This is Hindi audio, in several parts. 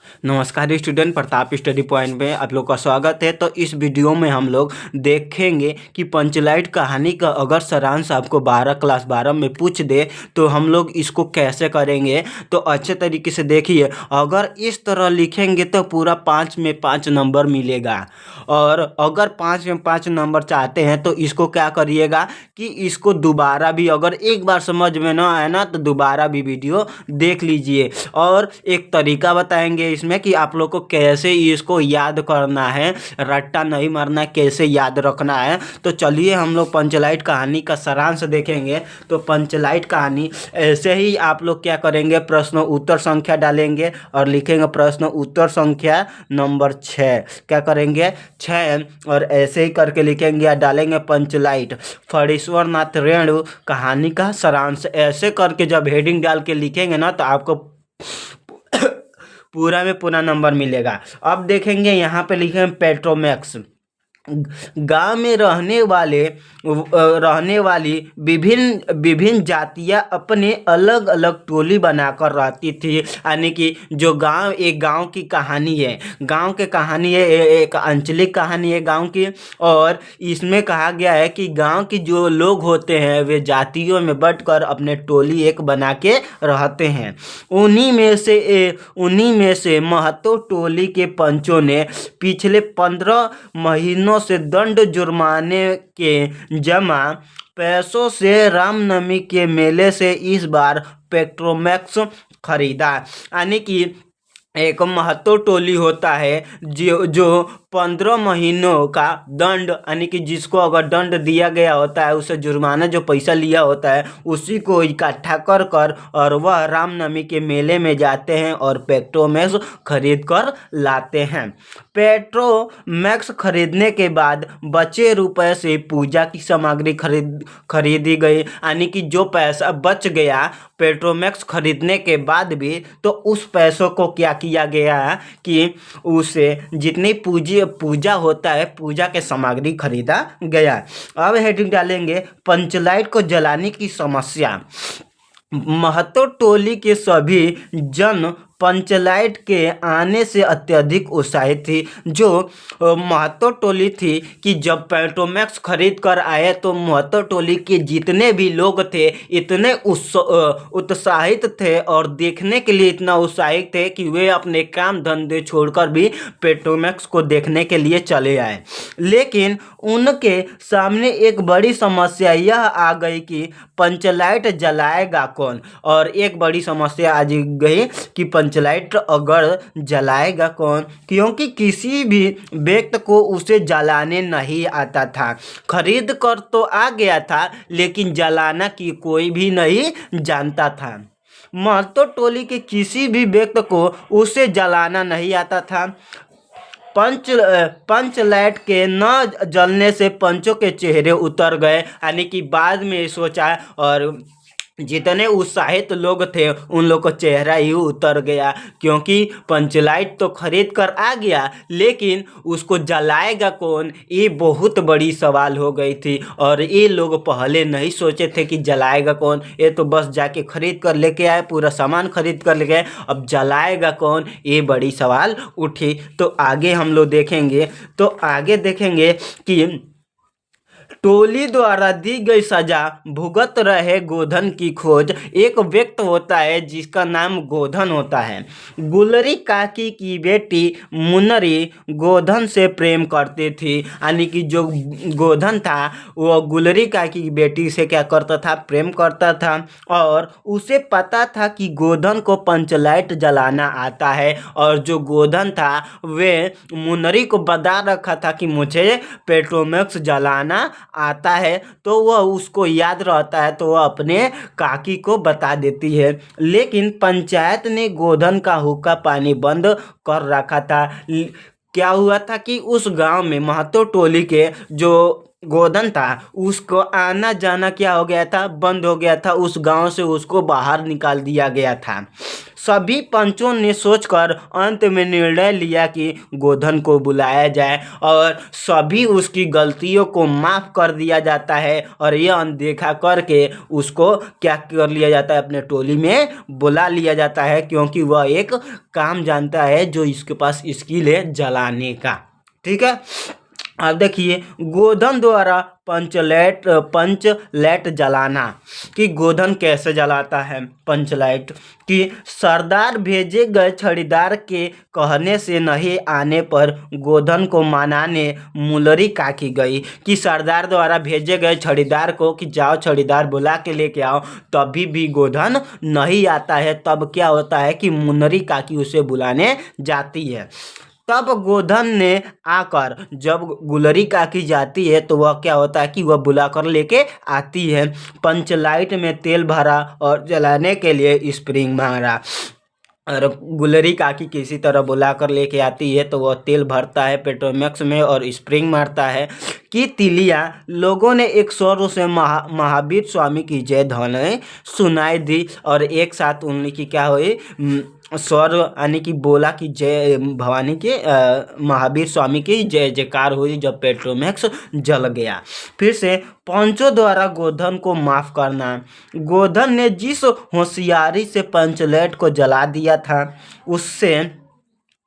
नमस्कार स्टूडेंट, प्रताप स्टडी पॉइंट में आप लोग का स्वागत है। तो इस वीडियो में हम लोग देखेंगे कि पंचलाइट कहानी का अगर सारांश आपको 12 क्लास 12 में पूछ दे तो हम लोग इसको कैसे करेंगे। तो अच्छे तरीके से देखिए, अगर इस तरह लिखेंगे तो पूरा 5 में 5 नंबर मिलेगा। और अगर 5 में 5 नंबर चाहते हैं तो इसको क्या करिएगा कि इसको दोबारा भी, अगर एक बार समझ में ना आए ना तो दोबारा भी वीडियो देख लीजिए। और एक तरीका बताएंगे इसमें कि आप लोग को कैसे इसको याद करना है, रट्टा नहीं मारना, कैसे याद रखना है। तो चलिए हम लोग पंचलाइट कहानी का सारांश देखेंगे। तो पंचलाइट कहानी ऐसे ही आप लोग क्या करेंगे, प्रश्न उत्तर संख्या डालेंगे और लिखेंगे प्रश्न उत्तर संख्या नंबर 6। क्या करेंगे 6, और ऐसे ही करके लिखेंगे या डालेंगे पंचलाइट फणीश्वर नाथ रेणु कहानी का सारांश। ऐसे करके जब हेडिंग डाल के लिखेंगे ना तो आपको पूरा में पूरा नंबर मिलेगा। अब देखेंगे यहाँ पे लिखे हैं पेट्रोमैक्स। गांव में रहने वाली विभिन्न विभिन्न जातियां अपने अलग अलग टोली बनाकर रहती थी। यानी कि जो गांव, एक गांव की कहानी है, गांव की कहानी है, एक आंचलिक कहानी है गांव की। और इसमें कहा गया है कि गांव की जो लोग होते हैं वे जातियों में बंटकर अपने टोली एक बना के रहते हैं। उन्हीं में से महतो टोली के पंचों ने पिछले 15 महीनों से दंड जुर्माने के जमा पैसों से रामनवमी के मेले से इस बार पेट्रोमैक्स खरीदा। यानी कि एक महतो टोली होता है जो 15 महीनों का दंड, यानी कि जिसको अगर दंड दिया गया होता है, उसे जुर्माना जो पैसा लिया होता है उसी को इकट्ठा कर कर और वह रामनवमी के मेले में जाते हैं और पेट्रोमैक्स खरीद कर लाते हैं। पेट्रोमैक्स खरीदने के बाद बचे रुपए से पूजा की सामग्री खरीदी गई। यानी कि जो पैसा बच गया पेट्रोमैक्स खरीदने के बाद भी, तो उस पैसों को क्या किया गया कि उसे जितनी पूजा होता है, पूजा के सामग्री खरीदा गया। अब हेडिंग डालेंगे पंचलाइट को जलाने की समस्या। महतो टोली के सभी जन पंचलाइट के आने से अत्यधिक उत्साहित थी। जो महतो टोली थी कि जब पेट्रोमैक्स खरीद कर आए तो महतो टोली के जितने भी लोग थे इतने उत्साहित थे और देखने के लिए इतना उत्साहित थे कि वे अपने काम धंधे छोड़कर भी पेट्रोमैक्स को देखने के लिए चले आए। लेकिन उनके सामने एक बड़ी समस्या यह आ गई कि पंचलाइट जलाएगा कौन। और एक बड़ी समस्या आ गई कि पंचलाइट अगर जलाएगा कौन, क्योंकि किसी भी व्यक्ति को उसे जलाने नहीं आता था। खरीद कर तो आ गया था लेकिन जलाना की कोई भी नहीं जानता था। महतो टोली के किसी भी व्यक्ति को उसे जलाना नहीं आता था। पंचलाइट के न जलने से पंचों के चेहरे उतर गए। यानी कि बाद में सोचा और जितने उत्साहित लोग थे उन लोग का चेहरा ही उतर गया, क्योंकि पंचलाइट तो खरीद कर आ गया लेकिन उसको जलाएगा कौन, ये बहुत बड़ी सवाल हो गई थी। और ये लोग पहले नहीं सोचे थे कि जलाएगा कौन, ये तो बस जाके खरीद कर लेके आए, पूरा सामान खरीद कर लेके आए, अब जलाएगा कौन, ये बड़ी सवाल उठी। तो आगे हम लोग देखेंगे, तो आगे देखेंगे कि टोली द्वारा दी गई सजा भुगत रहे गोधन की खोज। एक व्यक्ति होता है जिसका नाम गोधन होता है। गुलरी काकी की बेटी मुन्नरी गोधन से प्रेम करती थी। यानी कि जो गोधन था वो गुलरी काकी की बेटी से क्या करता था, प्रेम करता था। और उसे पता था कि गोधन को पंचलाइट जलाना आता है। और जो गोधन था वे मुन्नरी को बता रखा था कि मुझे पेट्रोमैक्स जलाना आता है, तो वह उसको याद रहता है, तो वह अपने काकी को बता देती है। लेकिन पंचायत ने गोधन का हुक्का पानी बंद कर रखा था। क्या हुआ था कि उस गांव में महतो टोली के जो गोधन था उसको आना जाना क्या हो गया था, बंद हो गया था। उस गांव से उसको बाहर निकाल दिया गया था। सभी पंचों ने सोचकर अंत में निर्णय लिया कि गोधन को बुलाया जाए और सभी उसकी गलतियों को माफ़ कर दिया जाता है और यह अनदेखा करके उसको क्या कर लिया जाता है, अपने टोली में बुला लिया जाता है, क्योंकि वह एक काम जानता है जो इसके पास स्किल है जलाने का। ठीक है। अब देखिए गोधन द्वारा पंचलेट जलाना, कि गोधन कैसे जलाता है पंचलाइट। कि सरदार भेजे गए छड़ीदार के कहने से नहीं आने पर गोधन को मनाने मुलरी काकी गई। कि सरदार द्वारा भेजे गए छड़ीदार को कि जाओ छड़ीदार बुला के लेके आओ, तभी भी गोधन नहीं आता है। तब क्या होता है कि मुनरी काकी उसे बुलाने जाती है। तब गोधन ने आकर जब गुलरी काकी जाती है तो वह क्या होता है कि वह बुलाकर लेके आती है। पंचलाइट में तेल भरा और जलाने के लिए स्प्रिंग मारा और गुलरी काकी किसी तरह बुला कर लेके आती है तो वह तेल भरता है पेट्रोमैक्स में और स्प्रिंग मारता है। कि तिलिया लोगों ने एक स्वरों से महावीर स्वामी की जय ध्वनि सुनाई दी और एक साथ उनकी क्या हुई, स्वर यानी कि बोला कि जय भवानी के महावीर स्वामी की जय जयकार हुई जब पेट्रोमैक्स जल गया। फिर से पंचों द्वारा गोधन को माफ करना। गोधन ने जिस होशियारी से पंचलेट को जला दिया था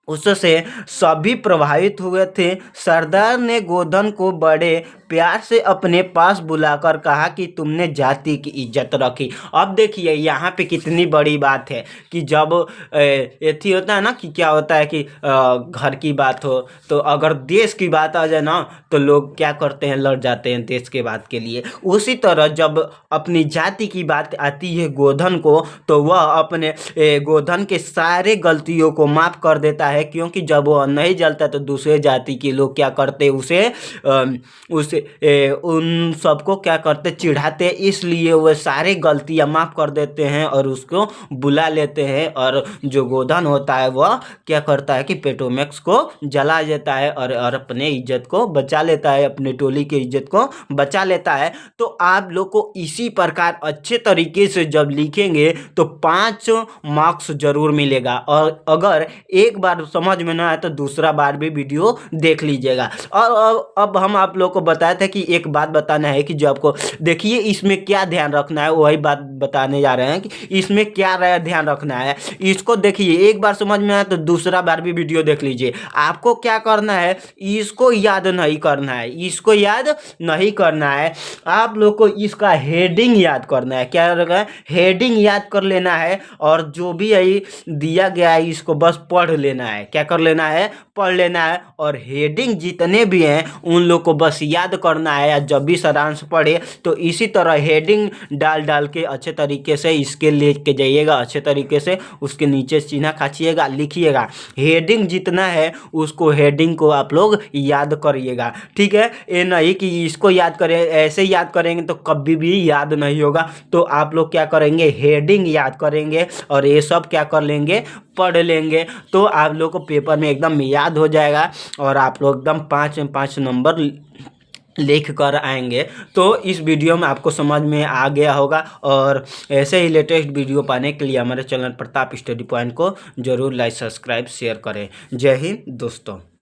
उससे सभी प्रभावित हुए थे। सरदार ने गोधन को बड़े प्यार से अपने पास बुलाकर कहा कि तुमने जाति की इज्जत रखी। अब देखिए यहाँ पे कितनी बड़ी बात है कि जब एथी होता है ना कि क्या होता है कि घर की बात हो तो अगर देश की बात आ जाए ना तो लोग क्या करते हैं, लड़ जाते हैं देश के बात के लिए। उसी तरह जब अपनी जाति की बात आती है गोधन को तो वह अपने गोधन के सारे गलतियों को माफ़ कर देता है, क्योंकि जब वह नहीं जलता तो दूसरे जाति के लोग क्या करते उसे उन सबको क्या करते, चिढ़ाते। इसलिए वह सारे गलतियां माफ़ कर देते हैं और उसको बुला लेते हैं और जो गोधन होता है वह क्या करता है कि पेट्रोमैक्स को जला देता है और अपने इज्जत को बचा लेता है, अपने टोली की इज्जत को बचा लेता है। तो आप लोग को इसी प्रकार अच्छे तरीके से जब लिखेंगे तो 5 मार्क्स जरूर मिलेगा और अगर एक बार समझ में ना आए तो दूसरा बार भी वीडियो देख लीजिएगा। और अब हम आप लोग को बताया था कि एक बात बताना है कि जो आपको देखिए इसमें क्या ध्यान रखना है, वही बात बताने जा रहे हैं कि इसमें क्या ध्यान रखना है। इसको देखिए एक बार समझ में आए तो दूसरा बार भी वीडियो देख लीजिए। आपको क्या करना है, इसको याद नहीं करना है, इसको याद नहीं करना है, आप लोग को इसका हेडिंग याद करना है। क्या रखना है, हेडिंग याद कर लेना है और जो भी है दिया गया है इसको बस पढ़ लेना है। क्या कर लेना है, पढ़ लेना है और हेडिंग जितने भी हैं उन लोग को बस याद करना है। या जब भी सारांश पढ़े तो इसी तरह हेडिंग डाल के अच्छे तरीके से इसके लेके जाइएगा, अच्छे तरीके से उसके नीचे चिन्ह खाचिएगा, लिखिएगा। हेडिंग जितना है उसको हेडिंग को आप लोग याद करिएगा। ठीक है, ये नहीं कि इसको याद करें, ऐसे याद करेंगे तो कभी भी याद नहीं होगा। तो आप लोग क्या करेंगे, हेडिंग याद करेंगे और ये सब क्या कर लेंगे, पढ़ लेंगे तो आप लोग को पेपर में एकदम याद हो जाएगा और आप लोग एकदम 5 नंबर लिख कर आएंगे। तो इस वीडियो में आपको समझ में आ गया होगा और ऐसे ही लेटेस्ट वीडियो पाने के लिए हमारे चैनल प्रताप स्टडी पॉइंट को जरूर लाइक, सब्सक्राइब, शेयर करें। जय हिंद दोस्तों।